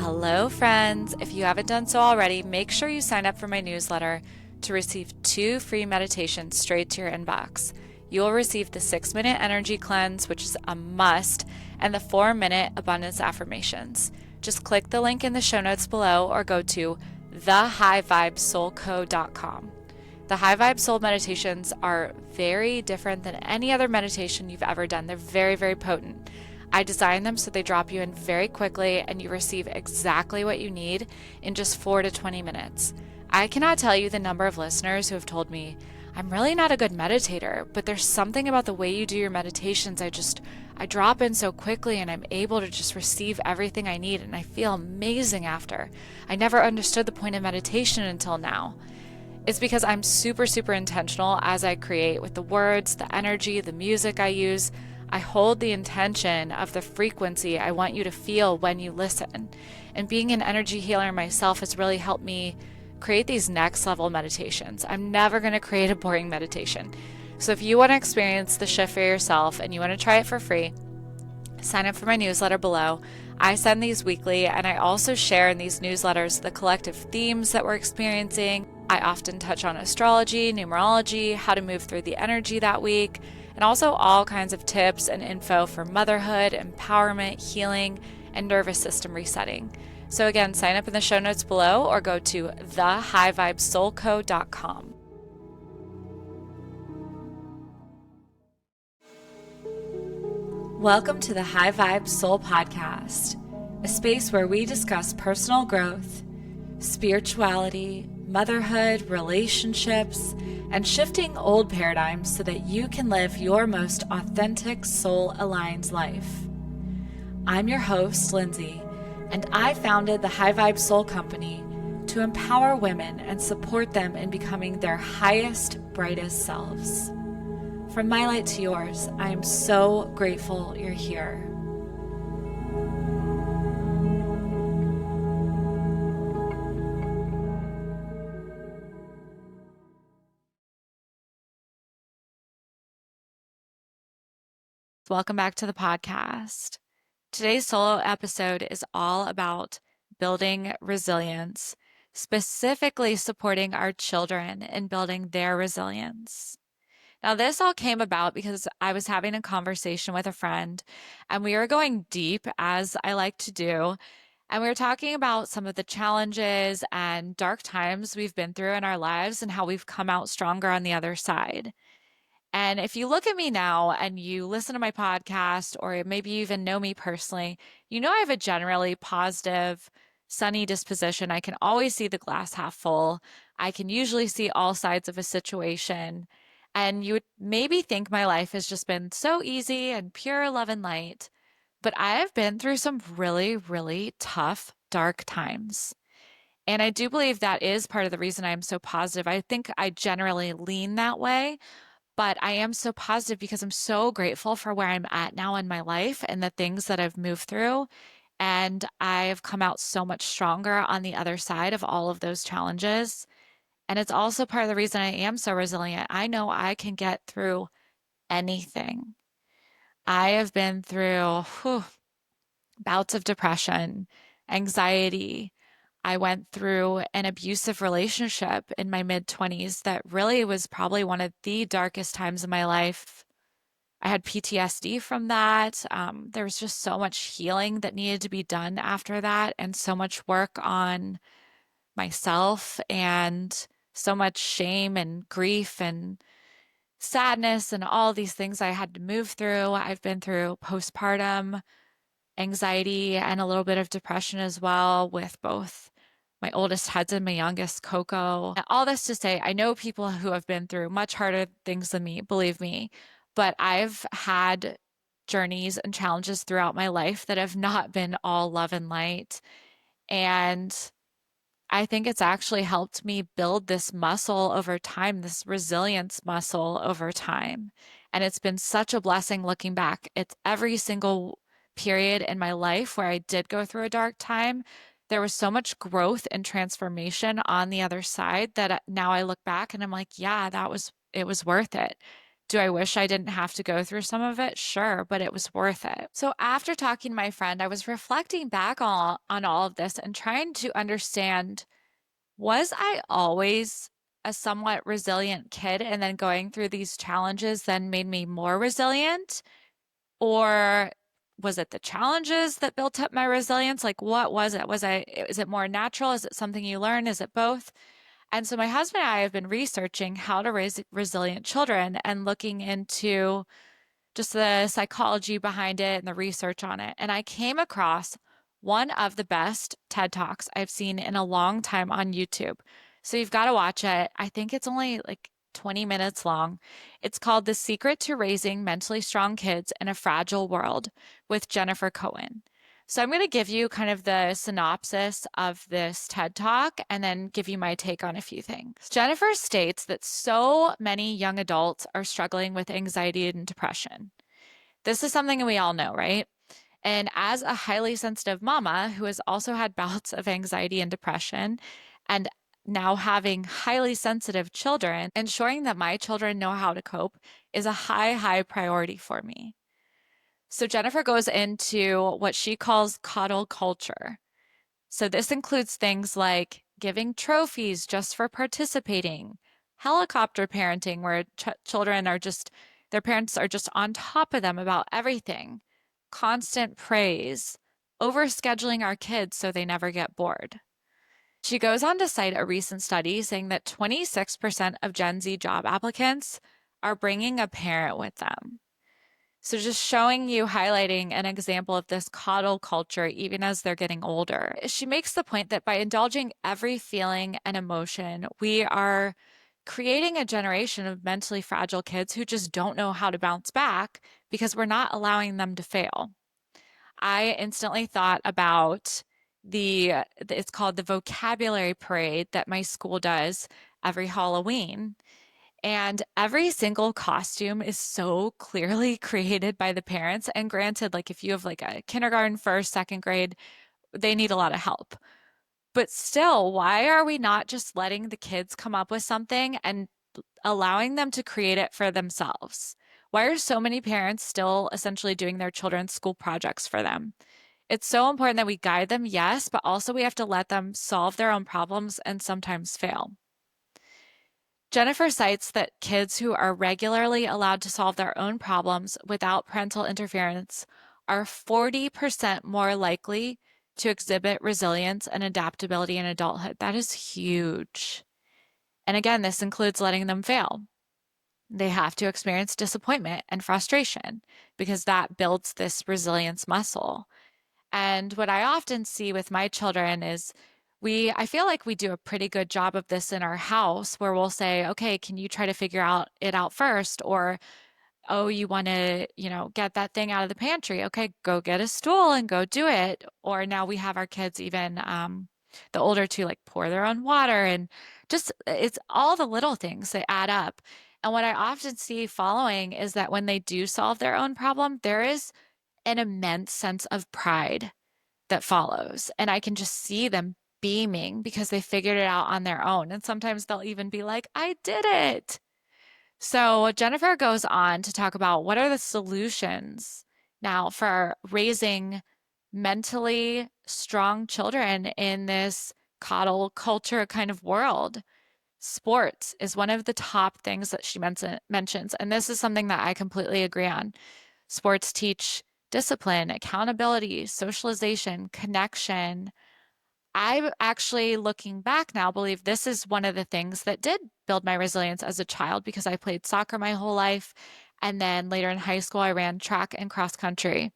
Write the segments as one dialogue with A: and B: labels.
A: Hello, friends. If you haven't done so already, make sure you sign up for my newsletter to receive 2 free meditations straight to your inbox. You will receive the 6-minute energy cleanse, which is a must, and the 4-minute abundance affirmations. Just click the link in the show notes below or go to thehighvibesoulco.com. The High Vibe Soul meditations are very different than any other meditation you've ever done. They're very, very potent. I designed them so they drop you in very quickly and you receive exactly what you need in just 4 to 20 minutes. I cannot tell you the number of listeners who have told me, I'm really not a good meditator, but there's something about the way you do your meditations. I drop in so quickly and I'm able to just receive everything I need and I feel amazing after. I never understood the point of meditation until now. It's because I'm super, super intentional as I create with the words, the energy, the music I use. I hold the intention of the frequency I want you to feel when you listen. And being an energy healer myself has really helped me create these next level meditations. I'm never going to create a boring meditation. So if you want to experience the shift for yourself and you want to try it for free, sign up for my newsletter below. I send these weekly, and I also share in these newsletters the collective themes that we're experiencing. I often touch on astrology, numerology, how to move through the energy that week, and also all kinds of tips and info for motherhood, empowerment, healing, and nervous system resetting. So again, sign up in the show notes below or go to thehighvibesoulco.com. Welcome to the High Vibe Soul Podcast, a space where we discuss personal growth, spirituality, motherhood, relationships, and shifting old paradigms so that you can live your most authentic, soul-aligned life. I'm your host, Lyndsey, and I founded the High Vibe Soul Company to empower women and support them in becoming their highest, brightest selves. From my light to yours, I am so grateful you're here. Welcome back to the podcast. Today's solo episode is all about building resilience, specifically supporting our children in building their resilience. Now, this all came about because I was having a conversation with a friend and we were going deep, as I like to do. And we were talking about some of the challenges and dark times we've been through in our lives and how we've come out stronger on the other side. And if you look at me now and you listen to my podcast, or maybe you even know me personally, you know I have a generally positive, sunny disposition. I can always see the glass half full. I can usually see all sides of a situation. And you would maybe think my life has just been so easy and pure love and light. But I have been through some really, really tough, dark times. And I do believe that is part of the reason I'm so positive. I think I generally lean that way, but I am so positive because I'm so grateful for where I'm at now in my life and the things that I've moved through. And I've come out so much stronger on the other side of all of those challenges. And it's also part of the reason I am so resilient. I know I can get through anything. I have been through bouts of depression, anxiety. I went through an abusive relationship in my mid-20s that really was probably one of the darkest times of my life. I had PTSD from that. There was just so much healing that needed to be done after that, and so much work on myself, and so much shame and grief and sadness and all these things I had to move through. I've been through postpartum anxiety and a little bit of depression as well, with both my oldest Hudson, my youngest Coco. All this to say, I know people who have been through much harder things than me, believe me, but I've had journeys and challenges throughout my life that have not been all love and light. And I think it's actually helped me build this muscle over time, this resilience muscle over time. And it's been such a blessing looking back. It's every single period in my life where I did go through a dark time. There was so much growth and transformation on the other side that now I look back and I'm like, yeah, it was worth it. Do I wish I didn't have to go through some of it? Sure, but it was worth it. So after talking to my friend, I was reflecting back on all of this and trying to understand, was I always a somewhat resilient kid and then going through these challenges then made me more resilient? Or was it the challenges that built up my resilience? Like, what was it? Is it more natural? Is it something you learn? Is it both? And so my husband and I have been researching how to raise resilient children and looking into just the psychology behind it and the research on it. And I came across one of the best TED Talks I've seen in a long time on YouTube. So you've got to watch it. I think it's only like 20 minutes long. It's called The Secret to Raising Mentally Strong Kids in a Fragile World with Jennifer Cohen. So I'm going to give you kind of the synopsis of this TED Talk and then give you my take on a few things. Jennifer states that so many young adults are struggling with anxiety and depression. This is something we all know, right? And as a highly sensitive mama who has also had bouts of anxiety and depression, and now having highly sensitive children, ensuring that my children know how to cope is a high, high priority for me. So Jennifer goes into what she calls coddle culture. So this includes things like giving trophies just for participating, helicopter parenting, where children are just, their parents are just on top of them about everything, constant praise, overscheduling our kids so they never get bored. She goes on to cite a recent study saying that 26% of Gen Z job applicants are bringing a parent with them. So just showing you, highlighting an example of this coddle culture, even as they're getting older. She makes the point that by indulging every feeling and emotion, we are creating a generation of mentally fragile kids who just don't know how to bounce back because we're not allowing them to fail. I instantly thought about it's called the vocabulary parade that my school does every Halloween. And every single costume is so clearly created by the parents. And granted, like if you have like a kindergarten, first, second grade, they need a lot of help. But still, why are we not just letting the kids come up with something and allowing them to create it for themselves? Why are so many parents still essentially doing their children's school projects for them? It's so important that we guide them, yes, but also we have to let them solve their own problems and sometimes fail. Jennifer cites that kids who are regularly allowed to solve their own problems without parental interference are 40% more likely to exhibit resilience and adaptability in adulthood. That is huge. And again, this includes letting them fail. They have to experience disappointment and frustration because that builds this resilience muscle. And what I often see with my children is I feel like we do a pretty good job of this in our house where we'll say, okay, can you try to figure it out first? Or, oh, you want to, get that thing out of the pantry. Okay, go get a stool and go do it. Or now we have our kids even, the older two, like pour their own water and just it's all the little things that add up. And what I often see following is that when they do solve their own problem, there is an immense sense of pride that follows. And I can just see them beaming because they figured it out on their own. And sometimes they'll even be like, I did it. So Jennifer goes on to talk about what are the solutions now for raising mentally strong children in this coddle culture kind of world. Sports is one of the top things that she mentions. And this is something that I completely agree on. Sports teach discipline, accountability, socialization, connection. I actually, looking back now, believe this is one of the things that did build my resilience as a child because I played soccer my whole life. And then later in high school, I ran track and cross country.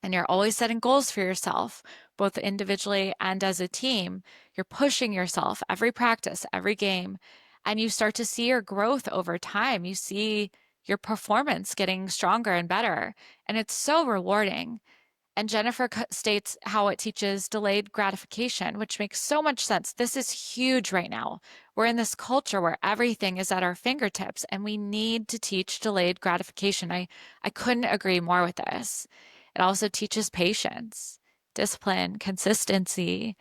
A: And you're always setting goals for yourself, both individually and as a team. You're pushing yourself every practice, every game, and you start to see your growth over time. You see your performance getting stronger and better. And it's so rewarding. And Jennifer states how it teaches delayed gratification, which makes so much sense. This is huge right now. We're in this culture where everything is at our fingertips, and we need to teach delayed gratification. I couldn't agree more with this. It also teaches patience, discipline, consistency,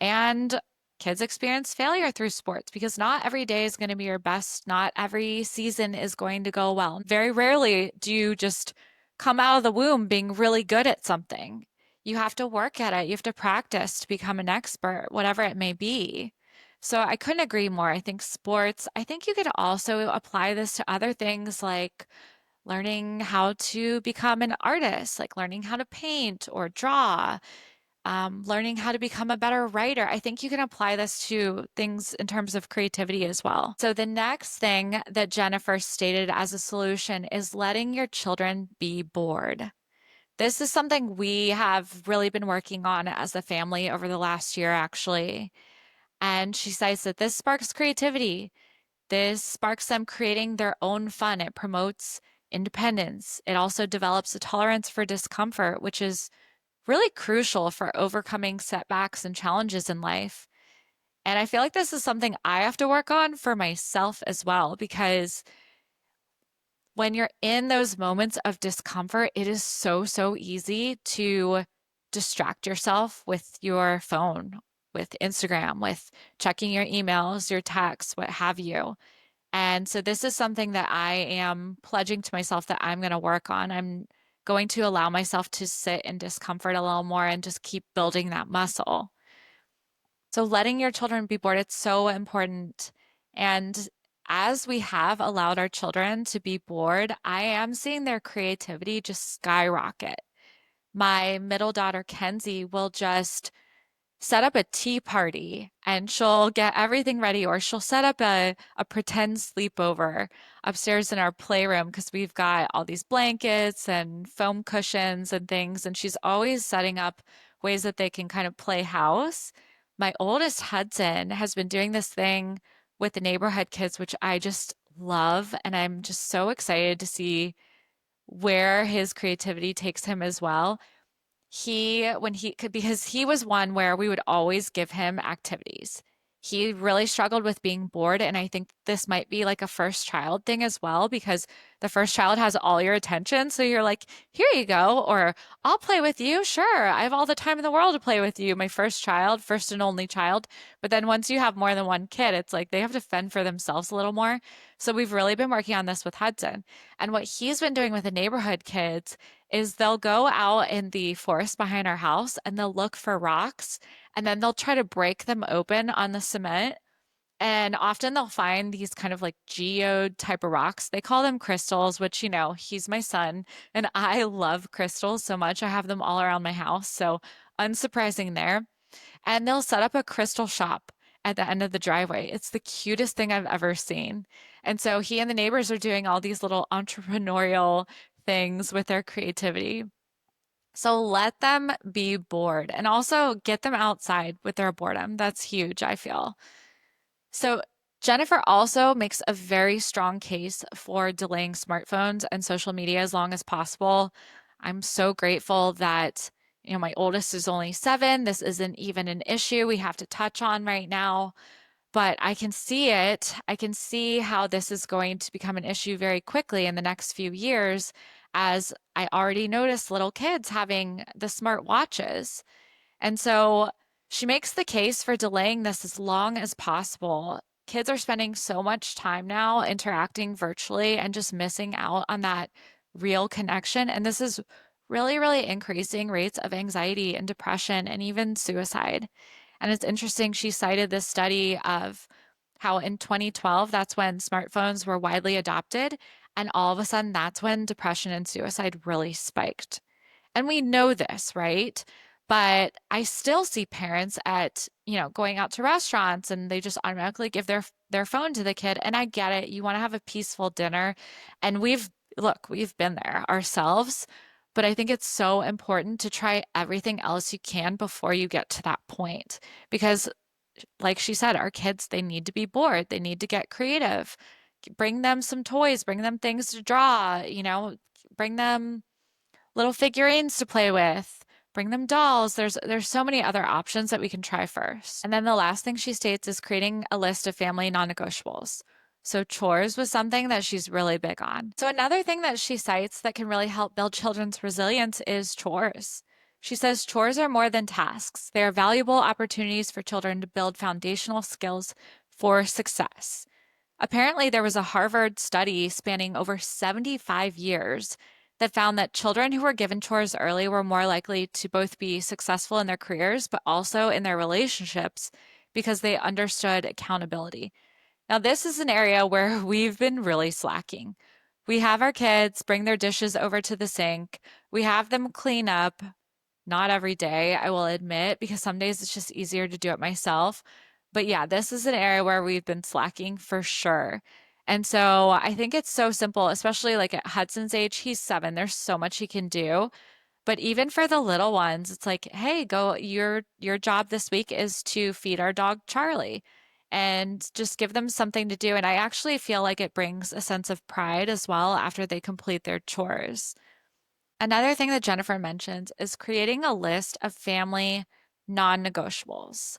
A: and kids experience failure through sports because not every day is going to be your best. Not every season is going to go well. Very rarely do you just come out of the womb being really good at something. You have to work at it. You have to practice to become an expert, whatever it may be. So I couldn't agree more. I think sports, I think you could also apply this to other things like learning how to become an artist, like learning how to paint or draw, learning how to become a better writer. I think you can apply this to things in terms of creativity as well. So, the next thing that Jennifer stated as a solution is letting your children be bored. This is something we have really been working on as a family over the last year, actually. And she cites that this sparks creativity. This sparks them creating their own fun. It promotes independence. It also develops a tolerance for discomfort, which is really crucial for overcoming setbacks and challenges in life. And I feel like this is something I have to work on for myself as well, because when you're in those moments of discomfort, it is so, so easy to distract yourself with your phone, with Instagram, with checking your emails, your texts, what have you. And so this is something that I am pledging to myself that I'm going to work on. I'm going to allow myself to sit in discomfort a little more and just keep building that muscle. So letting your children be bored, it's so important. And as we have allowed our children to be bored, I am seeing their creativity just skyrocket. My middle daughter, Kenzie, will just set up a tea party and she'll get everything ready, or she'll set up a pretend sleepover upstairs in our playroom because we've got all these blankets and foam cushions and things. And she's always setting up ways that they can kind of play house. My oldest, Hudson, has been doing this thing with the neighborhood kids, which I just love. And I'm just so excited to see where his creativity takes him as well. When he could, because he was one where we would always give him activities. He really struggled with being bored. And I think this might be like a first child thing as well, because the first child has all your attention. So you're like, here you go. Or I'll play with you. Sure. I have all the time in the world to play with you. My first child, first and only child. But then once you have more than one kid, it's like they have to fend for themselves a little more. So we've really been working on this with Hudson. And what he's been doing with the neighborhood kids is they'll go out in the forest behind our house and they'll look for rocks and then they'll try to break them open on the cement. And often they'll find these kind of like geode type of rocks. They call them crystals, which, he's my son and I love crystals so much. I have them all around my house. So unsurprising there. And they'll set up a crystal shop at the end of the driveway. It's the cutest thing I've ever seen. And so he and the neighbors are doing all these little entrepreneurial things with their creativity. So let them be bored and also get them outside with their boredom. That's huge, I feel. So Jennifer also makes a very strong case for delaying smartphones and social media as long as possible. I'm so grateful that, my oldest is only 7. This isn't even an issue we have to touch on right now, but I can see it. I can see how this is going to become an issue very quickly in the next few years, as I already noticed little kids having the smart watches. And so she makes the case for delaying this as long as possible. Kids are spending so much time now interacting virtually and just missing out on that real connection. And this is really, really increasing rates of anxiety and depression and even suicide. And it's interesting, she cited this study of how in 2012, that's when smartphones were widely adopted. And all of a sudden, that's when depression and suicide really spiked. And we know this, right? But I still see parents at, going out to restaurants and they just automatically give their phone to the kid. And I get it. You want to have a peaceful dinner. And we've been there ourselves. But I think it's so important to try everything else you can before you get to that point. Because, like she said, our kids, they need to be bored. They need to get creative. Bring them some toys, bring them things to draw, bring them little figurines to play with, bring them dolls. There's so many other options that we can try first. And then the last thing she states is creating a list of family non-negotiables. So chores was something that she's really big on. So another thing that she cites that can really help build children's resilience is chores. She says chores are more than tasks. They are valuable opportunities for children to build foundational skills for success. Apparently, there was a Harvard study spanning over 75 years that found that children who were given chores early were more likely to both be successful in their careers, but also in their relationships because they understood accountability. Now, this is an area where we've been really slacking. We have our kids bring their dishes over to the sink. We have them clean up, not every day, I will admit, because some days it's just easier to do it myself. But yeah, this is an area where we've been slacking for sure. And so I think it's so simple, especially like at Hudson's age, he's 7. There's so much he can do. But even for the little ones, it's like, hey, go, your job this week is to feed our dog Charlie and just give them something to do. And I actually feel like it brings a sense of pride as well after they complete their chores. Another thing that Jennifer mentions is creating a list of family non-negotiables.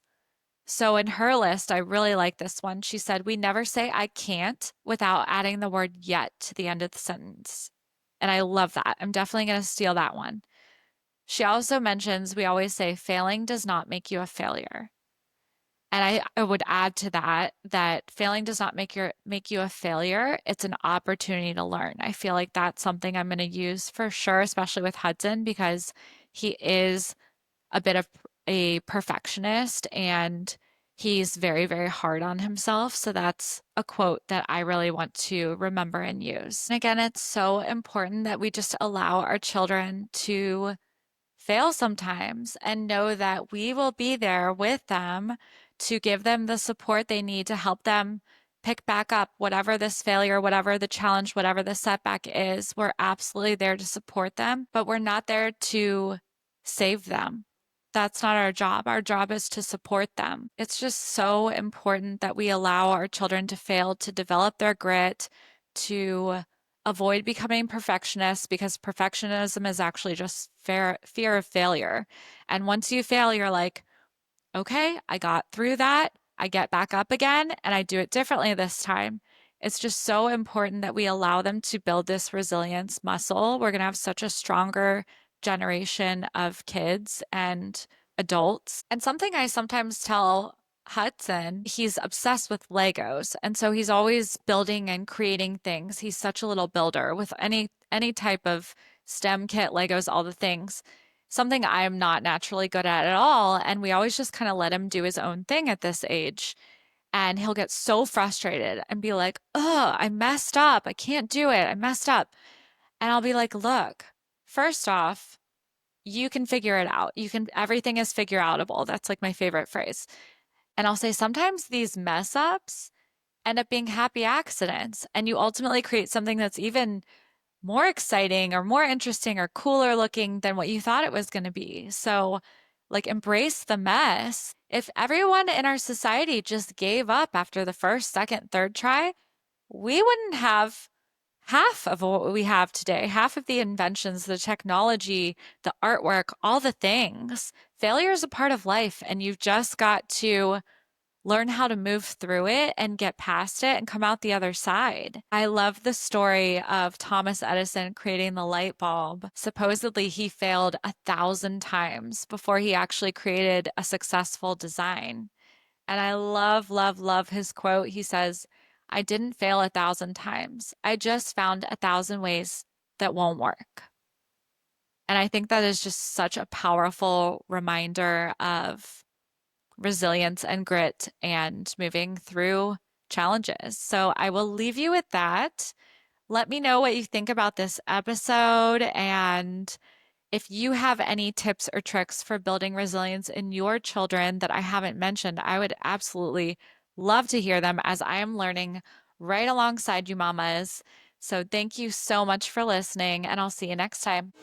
A: So in her list, I really like this one. She said, we never say I can't without adding the word yet to the end of the sentence. And I love that. I'm definitely going to steal that one. She also mentions we always say failing does not make you a failure. And I would add to that failing does not make you a failure. It's an opportunity to learn. I feel like that's something I'm going to use for sure, especially with Hudson, because he is a bit of a perfectionist and he's very, very hard on himself. So that's a quote that I really want to remember and use. And again, it's so important that we just allow our children to fail sometimes and know that we will be there with them to give them the support they need to help them pick back up whatever this failure, whatever the challenge, whatever the setback is. We're absolutely there to support them, but we're not there to save them. That's not our job. Our job is to support them. It's just so important that we allow our children to fail, to develop their grit, to avoid becoming perfectionists because perfectionism is actually just fear of failure. And once you fail, you're like, okay, I got through that. I get back up again and I do it differently this time. It's just so important that we allow them to build this resilience muscle. We're going to have such a stronger generation of kids and adults. And something I sometimes tell Hudson, he's obsessed with Legos. And so he's always building and creating things. He's such a little builder with any type of STEM kit, Legos, all the things. Something I'm not naturally good at all. And we always just kind of let him do his own thing at this age. And he'll get so frustrated and be like, oh, I messed up. I can't do it. I messed up. And I'll be like, look, first off, you can figure it out. Everything is figure outable. That's like my favorite phrase. And I'll say sometimes these mess ups end up being happy accidents, and you ultimately create something that's even more exciting or more interesting or cooler looking than what you thought it was going to be. So, like, embrace the mess. If everyone in our society just gave up after the first, second, third try, we wouldn't have half of what we have today, half of the inventions, the technology, the artwork, all the things. Failure is a part of life, and you've just got to learn how to move through it and get past it and come out the other side. I love the story of Thomas Edison creating the light bulb. Supposedly, he failed 1,000 times before he actually created a successful design. And I love, love, love his quote. He says, I didn't fail 1,000 times. I just found 1,000 ways that won't work. And I think that is just such a powerful reminder of resilience and grit and moving through challenges. So I will leave you with that. Let me know what you think about this episode. And if you have any tips or tricks for building resilience in your children that I haven't mentioned, I would absolutely love to hear them as I am learning right alongside you mamas. So thank you so much for listening, and I'll see you next time.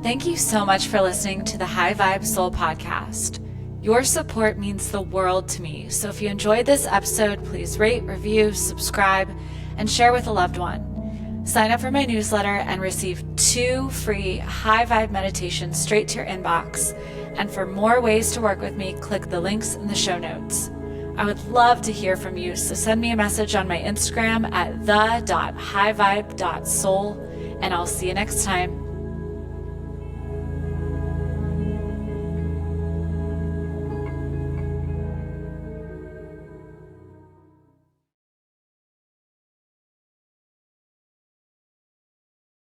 A: Thank you so much for listening to the High Vibe Soul podcast. Your support means the world to me. So if you enjoyed this episode, please rate, review, subscribe, and share with a loved one. Sign up for my newsletter and receive 2 free high vibe meditations straight to your inbox. And for more ways to work with me, click the links in the show notes. I would love to hear from you, so send me a message on my Instagram at the.highvibe.soul, and I'll see you next time.